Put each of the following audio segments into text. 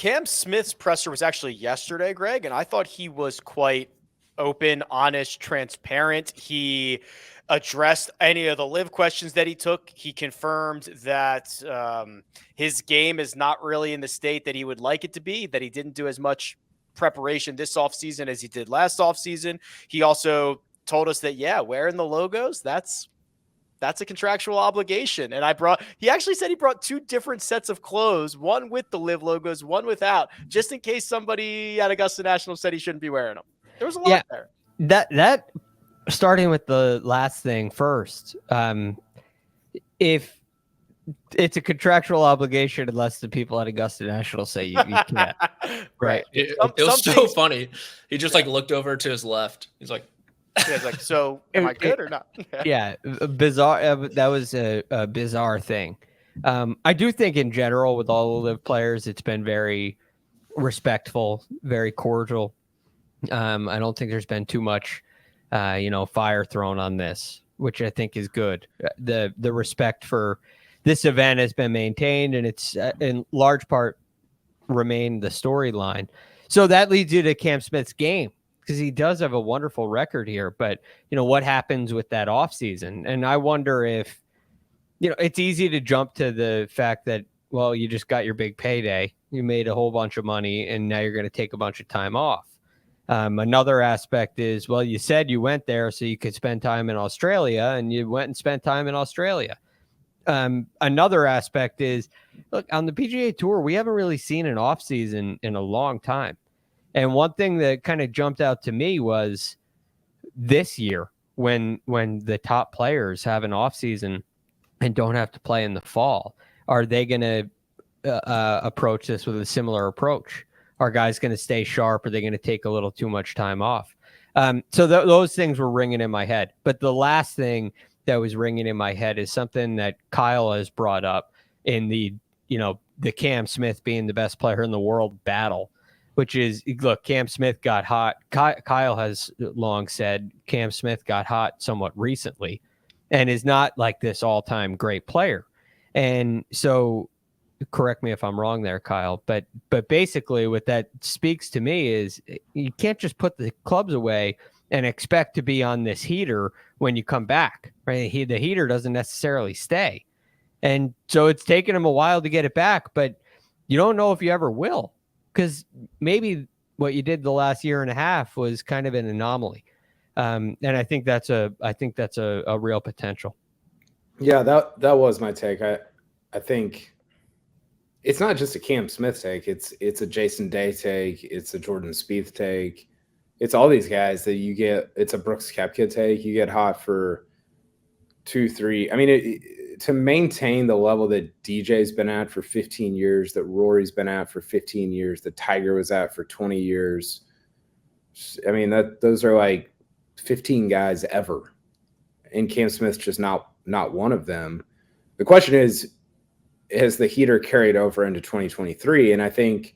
Cam Smith's presser was actually yesterday, Greg, and I thought he was quite open, honest, transparent. He addressed any of the LIV questions that he took. He confirmed that his game is not really in the state that he would like it to be, that he didn't do as much preparation this offseason as he did last offseason. He also told us that, yeah, wearing the logos, that's a contractual obligation. And he actually said he brought 2 different sets of clothes, one with the LIV logos, one without, just in case somebody at Augusta National said he shouldn't be wearing them. There was a lot there. That starting with the last thing first, if it's a contractual obligation, unless the people at Augusta National say you can't. Right. It was so funny. He just looked over to his left. He's like, so am I good or not? Yeah, bizarre. That was a bizarre thing. I do think in general with all the LIV players, it's been very respectful, very cordial. I don't think there's been too much, fire thrown on this, which I think is good. The respect for this event has been maintained, and it's in large part remained the storyline. So that leads you to Cam Smith's game, because he does have a wonderful record here. But, what happens with that offseason? And I wonder if, it's easy to jump to the fact that, well, you just got your big payday. You made a whole bunch of money, and now you're going to take a bunch of time off. Another aspect is, well, you said you went there so you could spend time in Australia, and you went and spent time in Australia. Another aspect is, look, on the PGA Tour, we haven't really seen an offseason in a long time. And one thing that kind of jumped out to me was this year when the top players have an offseason and don't have to play in the fall, are they going to approach this with a similar approach? Are guys going to stay sharp? Are they going to take a little too much time off? So those things were ringing in my head. But the last thing that was ringing in my head is something that Kyle has brought up in the Cam Smith being the best player in the world battle, which is, look, Cam Smith got hot. Kyle has long said Cam Smith got hot somewhat recently and is not like this all-time great player. And so correct me if I'm wrong there, Kyle, but basically what that speaks to me is you can't just put the clubs away and expect to be on this heater when you come back, right? The heater doesn't necessarily stay. And so it's taken him a while to get it back, but you don't know if you ever will, because maybe what you did the last year and a half was kind of an anomaly. And I think that's a real potential. Yeah, that was my take. I think it's not just a Cam Smith take. It's a Jason Day take. It's a Jordan Spieth take. It's all these guys that you get. It's a Brooks Koepka take. You get hot for 2-3. I mean, to maintain the level that DJ's been at for 15 years, that Rory's been at for 15 years, that Tiger was at for 20 years. I mean, those are like 15 guys ever, and Cam Smith's just not one of them. The question is, has the heater carried over into 2023? And I think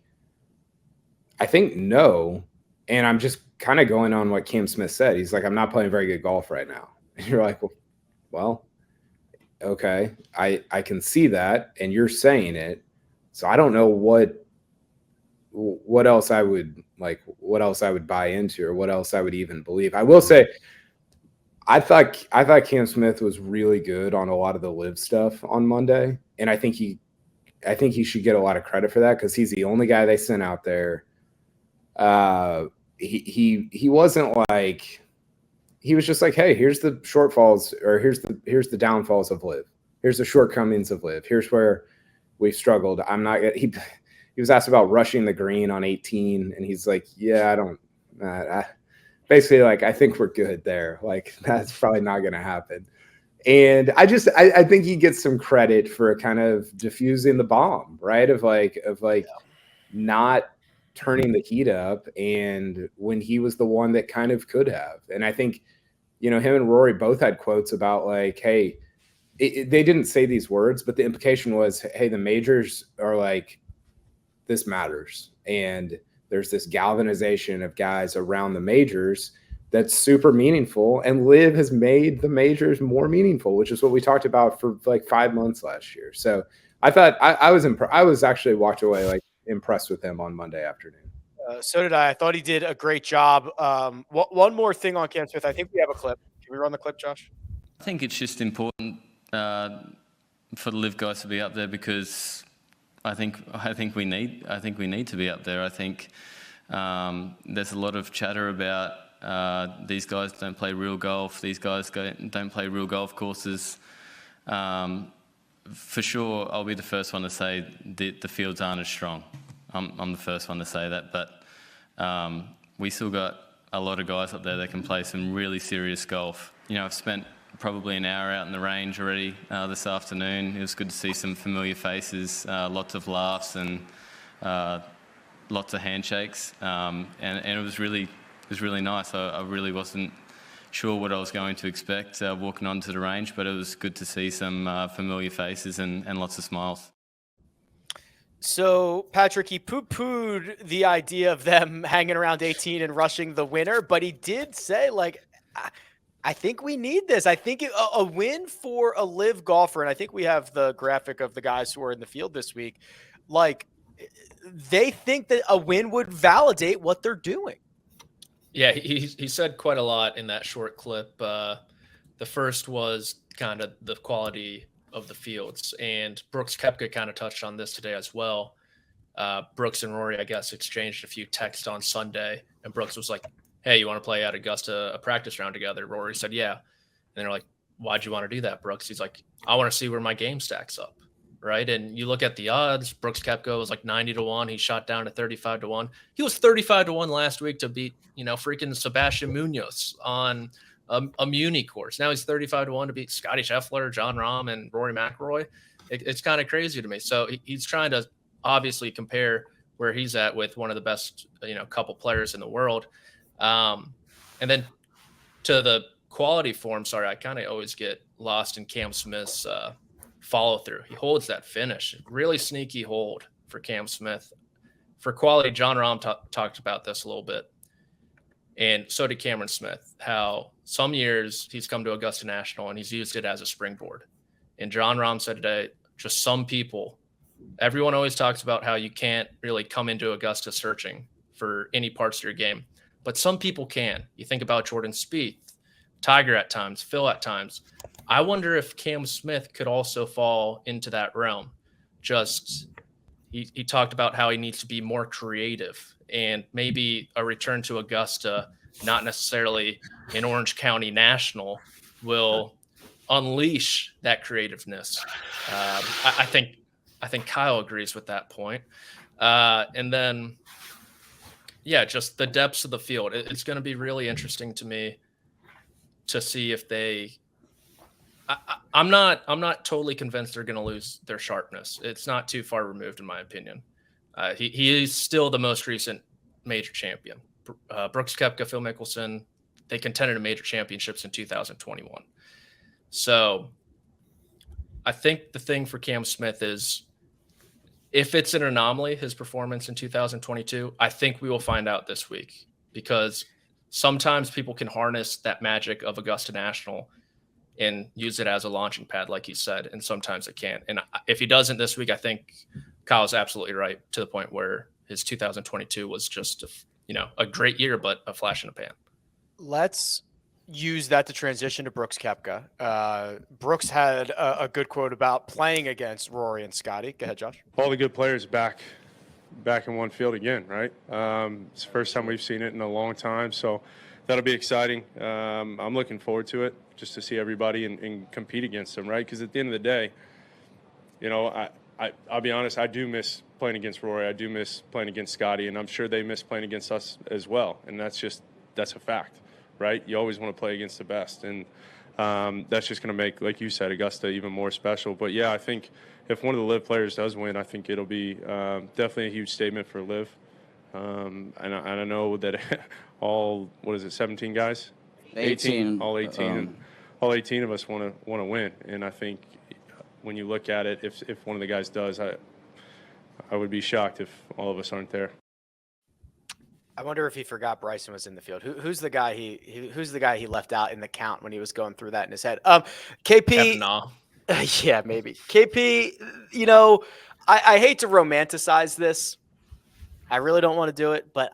no. And I'm just kind of going on what Cam Smith said. He's like, I'm not playing very good golf right now. And you're like, well, okay, I can see that, and you're saying it. So I don't know what else I would buy into, or what else I would even believe. I will say, I thought Cam Smith was really good on a lot of the LIV stuff on Monday, and I think he should get a lot of credit for that, because he's the only guy they sent out there. He wasn't like, he was just like, hey, here's the shortfalls, or here's the downfalls of LIV. Here's the shortcomings of LIV. Here's where we've struggled. He was asked about rushing the green on 18, and he's like, yeah, basically, like, I think we're good there. Like, that's probably not going to happen. And I think he gets some credit for kind of diffusing the bomb, right? Of not turning the heat up, and when he was the one that kind of could have. And I think, him and Rory both had quotes about like, hey, they didn't say these words, but the implication was, hey, the majors are like, this matters. And there's this galvanization of guys around the majors that's super meaningful. And LIV has made the majors more meaningful, which is what we talked about for like 5 months last year. So I thought I was actually walked away like, impressed with him on Monday afternoon. So did I. I thought he did a great job. One more thing on Cam Smith. I think we have a clip. Can we run the clip, Josh? I think it's just important for the LIV guys to be up there because I think we need to be up there. I think there's a lot of chatter about these guys don't play real golf. These guys don't play real golf courses. For sure, I'll be the first one to say the fields aren't as strong. I'm the first one to say that, but we still got a lot of guys up there that can play some really serious golf. You know, I've spent probably an hour out in the range already this afternoon. It was good to see some familiar faces, lots of laughs and lots of handshakes, and it was really nice. I really wasn't sure what I was going to expect walking onto the range, but it was good to see some familiar faces and lots of smiles. So, Patrick, he poo-pooed the idea of them hanging around 18 and rushing the winner, but he did say, like, I think we need this. I think a win for a LIV golfer, and I think we have the graphic of the guys who are in the field this week, like, they think that a win would validate what they're doing. Yeah, he said quite a lot in that short clip. The first was kind of the quality of the fields, and Brooks Koepka kind of touched on this today as well. Brooks and Rory, I guess, exchanged a few texts on Sunday, and Brooks was like, "Hey, you want to play at Augusta a practice round together?" Rory said, "Yeah." And they're like, "Why'd you want to do that, Brooks?" He's like, "I want to see where my game stacks up." Right. And you look at the odds, Brooks Koepka was like 90-1. He shot down to 35-1. He was 35-1 last week to beat, freaking Sebastian Munoz on a Muni course. Now he's 35-1 to beat Scotty Scheffler, Jon Rahm, and Rory McIlroy. It's kind of crazy to me. So he's trying to obviously compare where he's at with one of the best, couple players in the world. And then to the quality form, sorry, I kind of always get lost in Cam Smith's follow through. He holds that finish. Really sneaky hold for Cam Smith. For quality, Jon Rahm talked about this a little bit. And so did Cameron Smith, how some years he's come to Augusta National and he's used it as a springboard. And Jon Rahm said today, just some people, everyone always talks about how you can't really come into Augusta searching for any parts of your game, but some people can. You think about Jordan Spieth, Tiger at times, Phil at times. I wonder if Cam Smith could also fall into that realm. Just he talked about how he needs to be more creative and maybe a return to Augusta, not necessarily an Orange County National, will unleash that creativeness. I think Kyle agrees with that point. And then, yeah, just the depths of the field. It's going to be really interesting to me to see if they. I'm not totally convinced they're going to lose their sharpness. It's not too far removed, in my opinion. He is still the most recent major champion. Brooks Koepka, Phil Mickelson, they contended in major championships in 2021. So I think the thing for Cam Smith is if it's an anomaly, his performance in 2022, I think we will find out this week, because sometimes people can harness that magic of Augusta National and use it as a launching pad, like he said, and sometimes it can't. And if he doesn't this week, I think Kyle's absolutely right, to the point where his 2022 was just, a great year, but a flash in the pan. Let's use that to transition to Brooks Koepka. Brooks had a good quote about playing against Rory and Scotty. Go ahead, Josh. All the good players back in one field again, right? It's the first time we've seen it in a long time, so that'll be exciting. I'm looking forward to it, just to see everybody and compete against them, right? Because at the end of the day, I'll be honest, I do miss playing against Rory. I do miss playing against Scotty, and I'm sure they miss playing against us as well. And that's a fact, right? You always want to play against the best. And that's just going to make, like you said, Augusta even more special. But, yeah, I think if one of the LIV players does win, I think it'll be definitely a huge statement for LIV. And I know that all, 17 guys? 18. All 18. All 18 of us want to win. And I think when you look at it, if one of the guys does, I would be shocked if all of us aren't there. I wonder if he forgot Bryson was in the field. Who's the guy he left out in the count when he was going through that in his head? KP. Yeah, maybe. KP, I hate to romanticize this, I really don't want to do it, but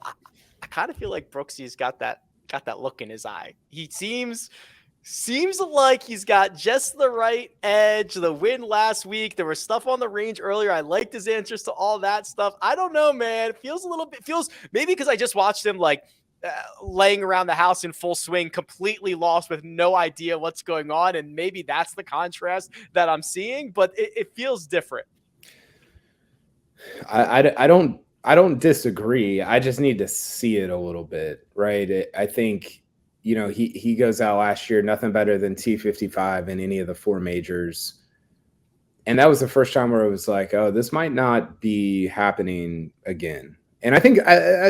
I kind of feel like Brooksy's got that look in his eye. He seems like he's got just the right edge. The win last week, there was stuff on the range earlier. I liked his answers to all that stuff. I don't know, man. It feels maybe because I just watched him like laying around the house in full swing, completely lost with no idea what's going on. And maybe that's the contrast that I'm seeing, but it feels different. I don't disagree. I just need to see it a little bit, right? I think, you know, he goes out last year, nothing better than T55 in any of the 4 majors. And that was the first time where it was like, oh, this might not be happening again. And I think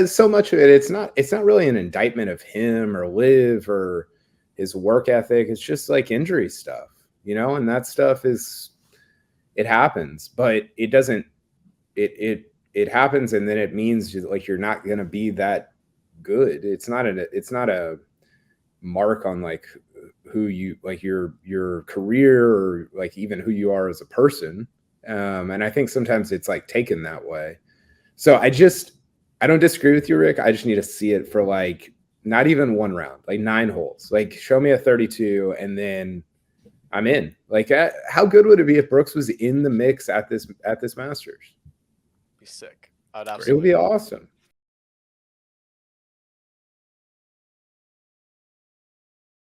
so much of it, it's not really an indictment of him or LIV or his work ethic. It's just like injury stuff, you know, and that stuff it happens, but it doesn't, it happens. And then it means like, you're not going to be that good. It's not a mark on like who you like your career or like even who you are as a person. And I think sometimes it's like taken that way. So I don't disagree with you, Rick. I just need to see it for like not even 1 round, like 9 holes. Like show me a 32 and then I'm in. Like how good would it be if Brooks was in the mix at this Masters? Be sick. It would be awesome.